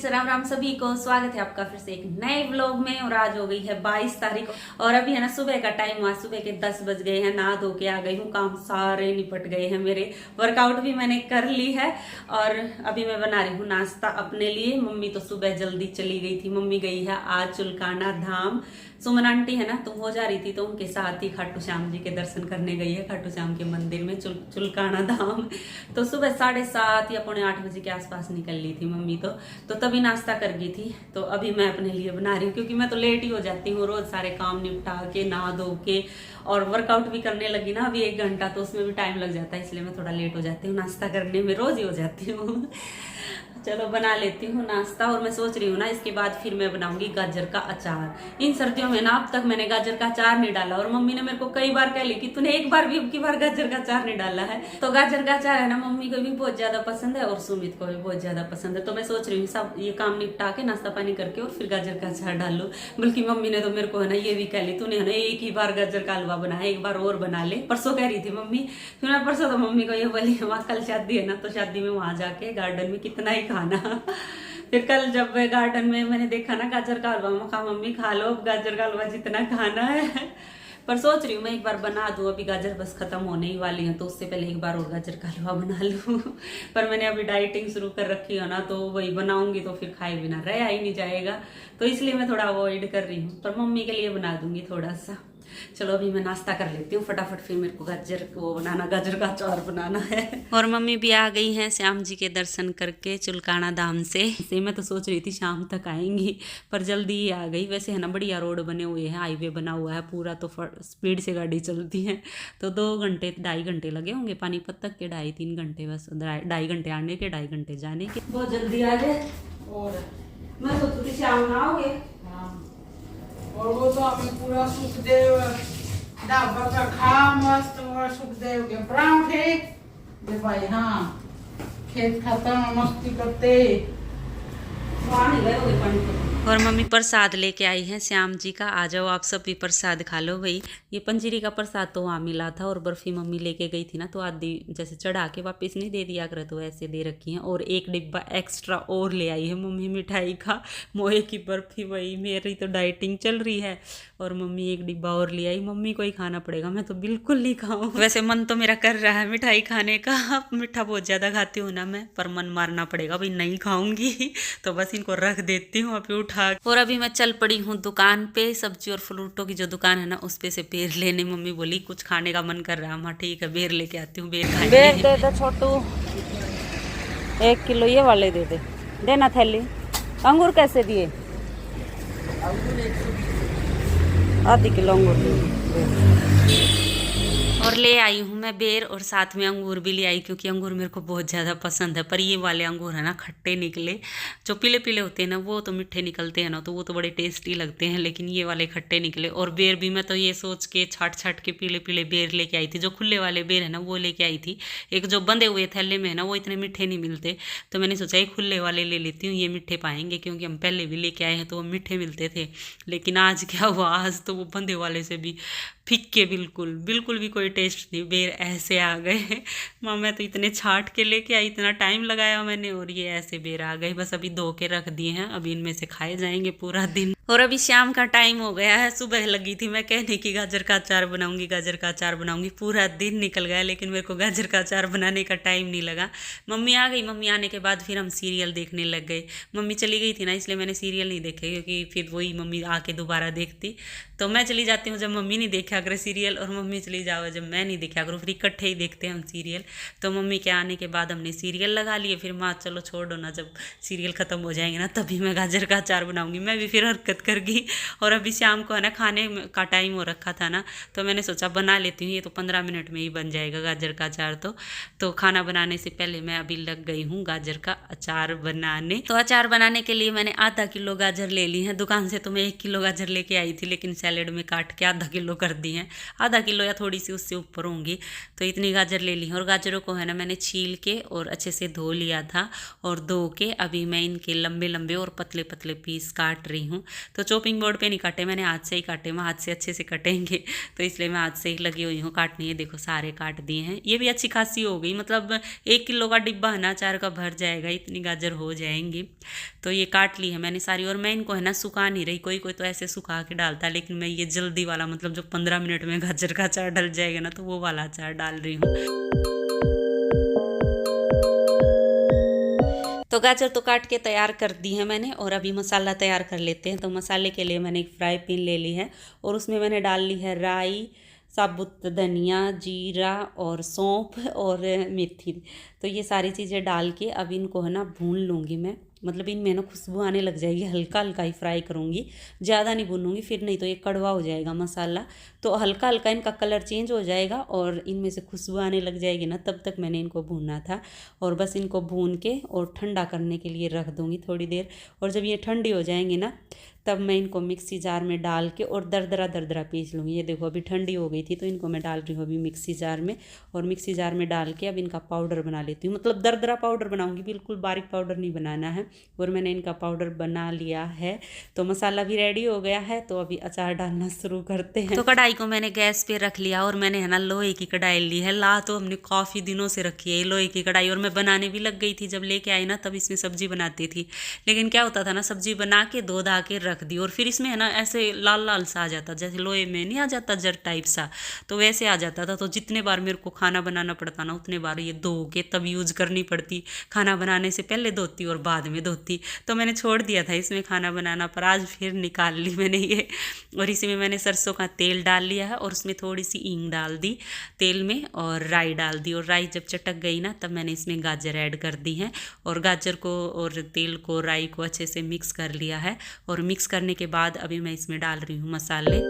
Friends, Ram Ram सभी को। स्वागत है आपका फिर से एक नए व्लॉग में। और आज हो गई है 22 तारीख और अभी है ना सुबह का टाइम हुआ। सुबह के 10 बज गए हैं। नहा धो के आ गई हूँ, काम सारे निपट गए हैं मेरे। वर्कआउट भी मैंने कर ली है और अभी मैं बना रही हूँ नाश्ता अपने लिए। मम्मी तो सुबह जल्दी चली गई थी। मम्मी गई है आज चुलकाना धाम। सुमन आंटी है ना, तो वो जा रही थी तो उनके साथ ही खाटू श्याम जी के दर्शन करने गई है, खाटू श्याम के मंदिर में चुलकाना धाम। तो सुबह 7:30 या 7:45 के आसपास निकल ली थी मम्मी तो तभी नाश्ता कर गई थी। तो अभी मैं अपने लिए बना रही हूँ क्योंकि मैं तो लेट ही हो जाती हूँ रोज, सारे काम निपटा के नहा धो के और वर्कआउट भी करने लगी ना अभी 1 घंटा, तो उसमें भी टाइम लग जाता है, इसलिए मैं थोड़ा लेट हो जाती हूँ नाश्ता करने में। रोज ही हो जाती हूँ। चलो बना लेती हूँ नाश्ता। और मैं सोच रही हूँ ना इसके बाद फिर मैं बनाऊंगी गाजर का अचार। इन सर्दियों में ना अब तक मैंने गाजर का अचार नहीं डाला और मम्मी ने मेरे को कई बार कह ली कि तूने एक बार भी अब की बार गाजर का अचार नहीं डाला है। तो गाजर का अचार है ना मम्मी को भी बहुत ज्यादा पसंद है और सुमित को भी बहुत ज्यादा पसंद है। तो मैं सोच रही हूँ सब ये काम निपटा के नाश्ता पानी करके और फिर गाजर का अचार डाल लूँ। बल्कि मम्मी ने तो मेरे को है ना ये भी कह ली, तूने है ना एक ही बार गाजर का हलवा बनाया, एक बार और बना ले। परसों कह रही थी मम्मी। फिर मैं परसों तो मम्मी को ये बोली वहाँ कल शादी है ना, तो शादी में वहां जाके गार्डन में कितना ही खाना। फिर कल जब गार्डन में मैंने देखा ना गाजर का हलवा, मैं कहा मम्मी खा लो अब गाजर का हलवा जितना खाना है। पर सोच रही हूँ मैं एक बार बना दूं, अभी गाजर बस खत्म होने ही वाली है तो उससे पहले एक बार और गाजर का हलवा बना लूं। पर मैंने अभी डाइटिंग शुरू कर रखी है ना, तो वही बनाऊंगी तो फिर खाए बिना रह ही नहीं जाएगा, तो इसलिए मैं थोड़ा अवॉइड कर रही हूँ। पर मम्मी के लिए बना दूंगी थोड़ा सा। चलो अभी मैं नाश्ता कर लेती हूँ फटाफट, फिर मेरे को गाजर का अचार बनाना है। और मम्मी भी आ गई हैं श्याम जी के दर्शन करके चुलकाना धाम से मैं तो सोच रही थी शाम तक आएंगी, पर जल्दी ही आ गई। वैसे है ना बढ़िया रोड बने हुए हैं, हाईवे बना हुआ है पूरा, तो स्पीड से गाड़ी चलती है। तो 2-2.5 घंटे लगे होंगे पानीपत तक के, 2.5-3 घंटे बस, 2.5 घंटे आने के 2.5 घंटे जाने के। बहुत जल्दी आ गए। और मैं सोच रही थी शाम में आओगे। और वो तो हमें पूरा सुखदेव ढाबा का खा मस्त, और सुखदेव के परांठे दे भाई। हाँ, खेत खत्म मस्ती करते। और मम्मी प्रसाद लेके आई है श्याम जी का। आ जाओ आप सब भी प्रसाद खा लो भाई। ये पंजीरी का प्रसाद तो वहाँ मिला था और बर्फी मम्मी लेके गई थी ना, तो आधी जैसे चढ़ा के वापस नहीं दे दिया करे, तो ऐसे दे रखी हैं। और एक डिब्बा एक्स्ट्रा और ले आई है मम्मी मिठाई का, मोए की बर्फी। वही मेरी तो डाइटिंग चल रही है और मम्मी एक डिब्बा और ले आई। मम्मी को ही खाना पड़ेगा, मैं तो बिल्कुल नहीं खाऊं। वैसे मन तो मेरा कर रहा है मिठाई खाने का, मीठा बहुत ज्यादा खाती हूँ ना मैं, पर मन मारना पड़ेगा भाई, नहीं खाऊंगी। तो बस इनको रख देती हूँ अभी उठा। और अभी मैं चल पड़ी हूँ दुकान पे, सब्जी और फ्रूटों की जो दुकान है ना उस पे से बेर लेने। मम्मी बोली कुछ खाने का मन कर रहा है। माँ ठीक है बेर लेके आती हूँ, बेर खाएंगे। बेर दे दे छोटू, 1 किलो ये वाले दे दे, देना थैली। अंगूर कैसे दिए? आधी किलो अंगूर दे। और ले आई हूँ मैं बेर और साथ में अंगूर भी ले आई, क्योंकि अंगूर मेरे को बहुत ज़्यादा पसंद है। पर ये वाले अंगूर है ना खट्टे निकले, जो पीले पीले होते हैं ना वो तो मीठे निकलते हैं ना, तो वो तो बड़े टेस्टी लगते हैं, लेकिन ये वाले खट्टे निकले। और बेर भी मैं तो ये सोच के छाट छाट के पीले पीले बेर लेके आई थी। जो खुले वाले बेर है ना वो लेके आई थी, एक जो बंधे हुए थैले में है ना वो इतने मीठे नहीं मिलते, तो मैंने सोचा ये खुले वाले ले लेती हूँ, ये मीठे पाएंगे, क्योंकि हम पहले भी लेके आए हैं तो वो मीठे मिलते थे। लेकिन आज क्या हुआ, आज तो वो बंधे वाले से भी फीके, बिल्कुल बिल्कुल भी कोई टेस्ट नहीं। बेर ऐसे आ गए। माँ मैं तो इतने छाट के लेके आई, इतना टाइम लगाया मैंने, और ये ऐसे बेर आ गए। बस अभी धो के रख दिए हैं, अभी इनमें से खाए जाएंगे पूरा दिन। और अभी शाम का टाइम हो गया है। सुबह लगी थी मैं कहने की गाजर का अचार बनाऊंगी, गाजर का अचार बनाऊंगी। पूरा दिन निकल गया लेकिन मेरे को गाजर का अचार बनाने का टाइम नहीं लगा। मम्मी आ गई, मम्मी आने के बाद फिर हम सीरियल देखने लग गए। मम्मी चली गई थी ना इसलिए मैंने सीरियल नहीं देखे, क्योंकि फिर वही मम्मी आके दोबारा देखती। तो मैं चली जाती हूँ जब मम्मी नहीं देखा करे सीरियल, और मम्मी चली जाओ जब मैं नहीं देखा करूँ, फिर इकट्ठे ही देखते हैं हम सीरियल। तो मम्मी के आने के बाद हमने सीरियल लगा लिए। फिर माँ चलो छोड़ो ना, जब सीरियल ख़त्म हो जाएंगे ना तभी मैं गाजर का अचार बनाऊंगी। मैं भी फिर हरकत कर गई। और अभी शाम को है ना खाने का टाइम हो रखा था ना, तो मैंने सोचा बना लेती हूँ, ये तो 15 मिनट में ही बन जाएगा गाजर का अचार। तो खाना बनाने से पहले मैं अभी लग गई हूँ गाजर का अचार बनाने। तो अचार बनाने के लिए मैंने आधा किलो गाजर ले ली है। दुकान से तो मैं 1 किलो गाजर लेके आई थी, लेकिन सैलेड में काट के आधा किलो कर दी हैं, आधा किलो या थोड़ी सी उससे ऊपर होंगी। तो इतनी गाजर ले ली है और गाजरों को है ना मैंने छील के और अच्छे से धो लिया था और धो के अभी मैं इनके लंबे लंबे और पतले पतले पीस काट रही हूँ। तो चॉपिंग बोर्ड पे नहीं काटे, मैंने हाथ से ही काटे, मैं हाथ से अच्छे से कटेंगे तो इसलिए मैं हाथ से ही लगी हुई हूँ काटने। ये देखो सारे काट दिए हैं। ये भी अच्छी खासी हो गई, मतलब 1 किलो का डिब्बा है ना अचार का भर जाएगा, इतनी गाजर हो जाएंगी। तो ये काट ली है मैंने सारी और मैं इनको है ना सुखा नहीं रही, कोई कोई तो ऐसे सुखा के डालता है, लेकिन मैं ये जल्दी वाला मतलब जो 15 मिनट में गाजर का अचार डल जाएगा ना, तो वो वाला अचार डाल रही हूँ। तो गाजर तो काट के तैयार कर दी है मैंने और अभी मसाला तैयार कर लेते हैं। तो मसाले के लिए मैंने एक फ्राई पैन ले ली है और उसमें मैंने डाल ली है राई, साबुत धनिया, जीरा और सौंफ और मेथी। तो ये सारी चीज़ें डाल के अब इनको है ना भून लूँगी मैं, मतलब इनमें ना खुशबू आने लग जाएगी, हल्का हल्का ही फ्राई करूँगी, ज़्यादा नहीं भूनूंगी, फिर नहीं तो ये कड़वा हो जाएगा मसाला। तो हल्का हल्का इनका कलर चेंज हो जाएगा और इनमें से खुशबू आने लग जाएगी ना, तब तक मैंने इनको भूनना था। और बस इनको भून के और ठंडा करने के लिए रख दूँगी थोड़ी देर। और जब ये ठंडी हो जाएंगी ना, तब मैं इनको मिक्सी जार में डाल के और दरदरा पीस लूँगी। ये देखो अभी ठंडी हो गई थी तो इनको मैं डाल रही हूँ अभी मिक्सी जार में, और मिक्सी जार में डाल के अब इनका पाउडर बना लेती हूँ। मतलब दरदरा पाउडर बनाऊँगी, बिल्कुल बारीक पाउडर नहीं बनाना है। और मैंने इनका पाउडर बना लिया है। तो मसाला भी रेडी हो गया है, तो अभी अचार डालना शुरू करते हैं। तो कढ़ाई को मैंने गैस पे रख लिया और मैंने है ना लोहे की कढ़ाई ली है। ला तो हमने काफ़ी दिनों से रखी है लोहे की कढ़ाई, और मैं बनाने भी लग गई थी। जब लेके आई ना तब इसमें सब्जी बनाती थी, लेकिन क्या होता था ना, सब्जी बना के धो धा के रख दी और फिर इसमें है ना ऐसे लाल लाल सा आ जाता, जैसे लोहे में नहीं आ जाता जर टाइप सा, तो वैसे आ जाता था। तो जितने बार मेरे को खाना बनाना पड़ता ना, उतने बार ये धो के तब यूज़ करनी पड़ती। खाना बनाने से पहले धोती और बाद में धोती। तो मैंने छोड़ दिया था इसमें खाना बनाना, पर आज फिर निकाल ली मैंने ये। और इसमें मैंने सरसों का तेल डाल लिया है और उसमें थोड़ी सी हींग डाल दी तेल में और राई डाल दी। और राई जब चटक गई ना, तब मैंने इसमें गाजर ऐड कर दी है और गाजर को और तेल को राई को अच्छे से मिक्स कर लिया है। और मिक्स करने के बाद अभी मैं इसमें डाल रही हूँ मसाले।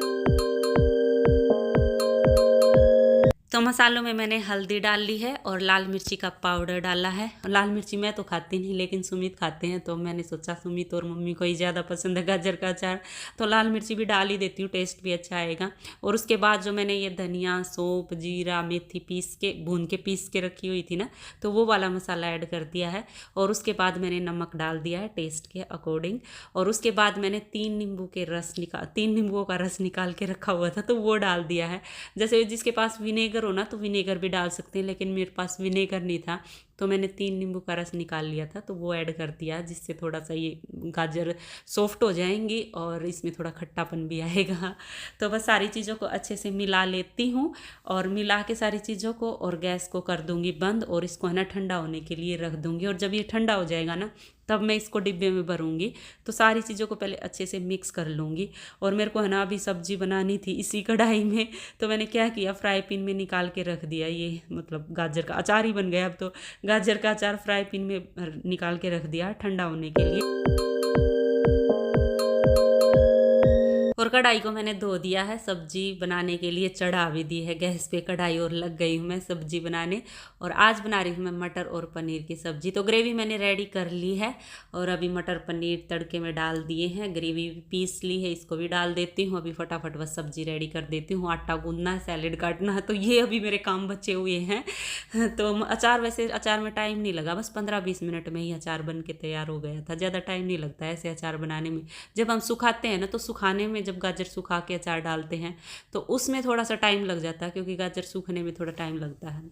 तो मसालों में मैंने हल्दी डाल ली है और लाल मिर्ची का पाउडर डाला है। लाल मिर्ची मैं तो खाती नहीं, लेकिन सुमित खाते हैं, तो मैंने सोचा सुमित और मम्मी को ही ज़्यादा पसंद है गाजर का अचार, तो लाल मिर्ची भी डाल ही देती हूँ, टेस्ट भी अच्छा आएगा। और उसके बाद जो मैंने ये धनिया, सौंफ, जीरा, मेथी पीस के भून के पीस के रखी हुई थी ना, तो वो वाला मसाला ऐड कर दिया है। और उसके बाद मैंने नमक डाल दिया है टेस्ट के अकॉर्डिंग। और उसके बाद मैंने 3 नींबुओं का रस निकाल के रखा हुआ था, तो वो डाल दिया है। जैसे जिसके पास विनेगर हो ना, तो विनेगर भी डाल सकते हैं, लेकिन मेरे पास विनेगर नहीं था, तो मैंने 3 नींबू का रस निकाल लिया था, तो वो ऐड कर दिया, जिससे थोड़ा सा ये गाजर सॉफ्ट हो जाएंगी और इसमें थोड़ा खट्टापन भी आएगा। तो बस सारी चीज़ों को अच्छे से मिला लेती हूँ और मिला के सारी चीज़ों को और गैस को कर दूँगी बंद और इसको है ना ठंडा होने के लिए रख दूँगी। और जब ये ठंडा हो जाएगा ना, तब मैं इसको डिब्बे में भरूँगी। तो सारी चीज़ों को पहले अच्छे से मिक्स कर लूँगी। और मेरे को है ना अभी सब्जी बनानी थी इसी कढ़ाई में, तो मैंने क्या किया, फ्राई पैन में निकाल के रख दिया। ये मतलब गाजर का अचार ही बन गया। अब तो गाजर का अचार फ्राई पैन में निकाल के रख दिया ठंडा होने के लिए। और कढ़ाई को मैंने धो दिया है, सब्जी बनाने के लिए चढ़ा भी दी है गैस पे कढ़ाई और लग गई हूँ मैं सब्जी बनाने। और आज बना रही हूँ मैं मटर और पनीर की सब्जी। तो ग्रेवी मैंने रेडी कर ली है और अभी मटर पनीर तड़के में डाल दिए हैं, ग्रेवी भी पीस ली है, इसको भी डाल देती हूँ। अभी फटाफट बस सब्जी रेडी कर देती हूँ, आटा गूंदना है, सैलेड काटना है, तो ये अभी मेरे काम बचे हुए हैं। तो अचार, वैसे अचार में टाइम नहीं लगा, बस 15-20 मिनट में ही अचार बन के तैयार हो गया था। ज़्यादा टाइम नहीं लगता है ऐसे अचार बनाने में। जब हम सुखाते हैं ना, तो सुखाने में जब गाजर सुखा के अचार डालते हैं तो उसमें थोड़ा सा टाइम लग जाता है, क्योंकि गाजर सूखने में थोड़ा टाइम लगता है।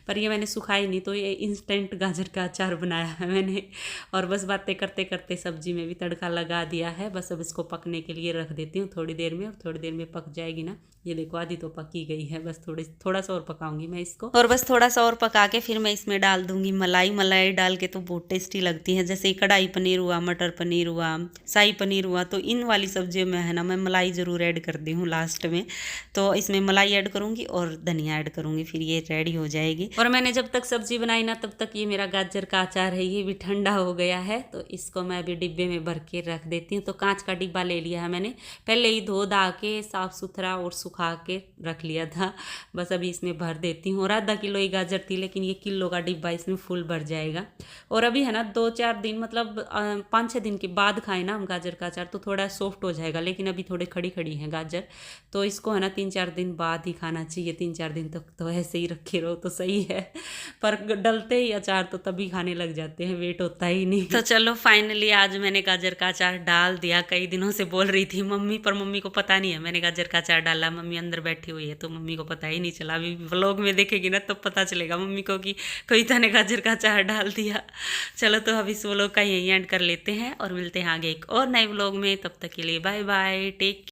पर ये मैंने सुखाई नहीं, तो ये इंस्टेंट गाजर का अचार बनाया है मैंने। और बस बातें करते करते सब्जी में भी तड़का लगा दिया है। बस अब इसको पकने के लिए रख देती हूँ थोड़ी देर में, और थोड़ी देर में पक जाएगी ना। ये देखो आधी तो पकी गई है, बस थोड़ा सा और पकाऊंगी मैं इसको। और बस थोड़ा सा और पका के फिर मैं इसमें डाल दूंगी मलाई डाल के, तो बहुत टेस्टी लगती है। जैसे कढ़ाई पनीर हुआ, मटर पनीर हुआ, शाही पनीर हुआ, तो इन वाली सब्जियों में है ना मैं मलाई ज़रूर ऐड कर दी हूँ लास्ट में। तो इसमें मलाई ऐड करूँगी और धनिया ऐड करूँगी, फिर ये रेडी हो जाएगी। और मैंने जब तक सब्जी बनाई ना, तब तक ये मेरा गाजर का अचार है, ये भी ठंडा हो गया है। तो इसको मैं अभी डिब्बे में भर के रख देती हूँ। तो कांच का डिब्बा ले लिया है मैंने, पहले ही धो धा के साफ़ सुथरा और सुखा के रख लिया था। बस अभी इसमें भर देती हूँ। और आधा किलो ही गाजर थी, लेकिन ये किलो का डिब्बा इसमें फुल भर जाएगा। और अभी है ना 2-4 दिन, मतलब 5-6 दिन के बाद खाएं ना हम गाजर का अचार, तो थोड़ा सॉफ्ट हो जाएगा। लेकिन अभी थोड़े खड़ी खड़ी हैं गाजर, तो इसको है ना 3-4 दिन बाद ही खाना चाहिए। 3-4 दिन तक तो ऐसे ही रखे रहो तो सही है, पर डलते ही अचार तो तभी खाने लग जाते हैं, वेट होता ही नहीं। तो चलो फाइनली आज मैंने गाजर का अचार डाल दिया। कई दिनों से बोल रही थी मम्मी, पर मम्मी को पता नहीं है मैंने गाजर का अचार डाला। मम्मी अंदर बैठी हुई है तो मम्मी को पता ही नहीं चला। अभी व्लॉग में देखेगी ना तो पता चलेगा मम्मी को कि कविता ने गाजर का अचार डाल दिया। चलो तो अब इस व्लॉग का यही एंड कर लेते हैं और मिलते हैं आगे एक और नए व्लॉग में। तब तक के लिए बाय बाय, टेक